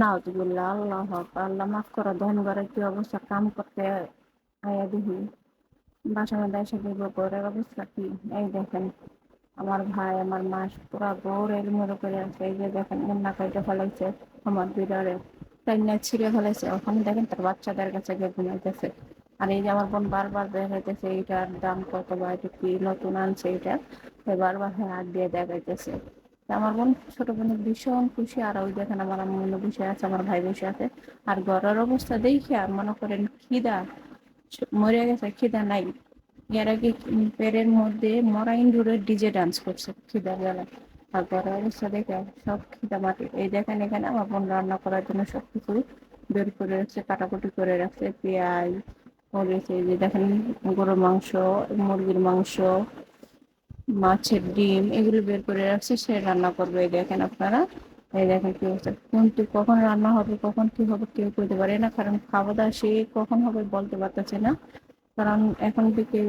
নাউজুবিল্লাহ, আল্লাহ আকবার, আল্লাহ মাফ করো। ধনগড়ের কি অবস্থা, কাম করতে আয়া দেখি বাসার মধ্যে এসে দেখবো ঘরের অবস্থা কি। এই দেখেন আমার ভাই আমার মা পুরা গৌড়ের মতো করে আছে। এই যে দেখেন মুন্না কাইটে ফেলাইছে আমার বিড়ারে, টাইনা ছিঁড়ে ফেলাইছে। ওখানে দেখেন তার বাচ্চাদের কাছে গিয়ে ঘুমাইতেছে। আর এই যে আমার বোন বারবার দেখাইতেছে এইটার দাম কত বা এটা কি নতুন আনছে এটা, বারবার হ্যাঁ হাত দিয়ে দেখাইতেছে। আমার বোন ছোট বোনের ভীষণ খুশি। আর ওই দেখেন আমার আম্মু বসে আছে, আমার ভাই বসে আছে। আর ঘরের অবস্থা দেখে আর মনে করেন খিদা মরে গেছে, খিদা নাই। এর আগে পেটের মধ্যে মরা ইন্দুরের ডিজে ডান্স করছে খিদার বেলা। আর ঘরের অবস্থা দেখে সব খিদা মাটি। এই দেখেন এখানে আমার বোন রান্না করার জন্য সবকিছু বের করে রাখছে, কাটাকুটি করে রাখছে, পেঁয়াজ মরিচ। এই যে দেখেন গরুর মাংস, মুরগির মাংস, মাছের ডিম এগুলো বের করে রাখছে, সে রান্না করবে। এই দেখেন আপনারা, এই দেখেন কি অবস্থা। কিন্তু কখন রান্না হবে কখন কি হবে কেউ বলতে পারে না, কারণ খাওয়া দাওয়া সে কখন হবে বলতে পারতেছে না। কারণ এখন থেকে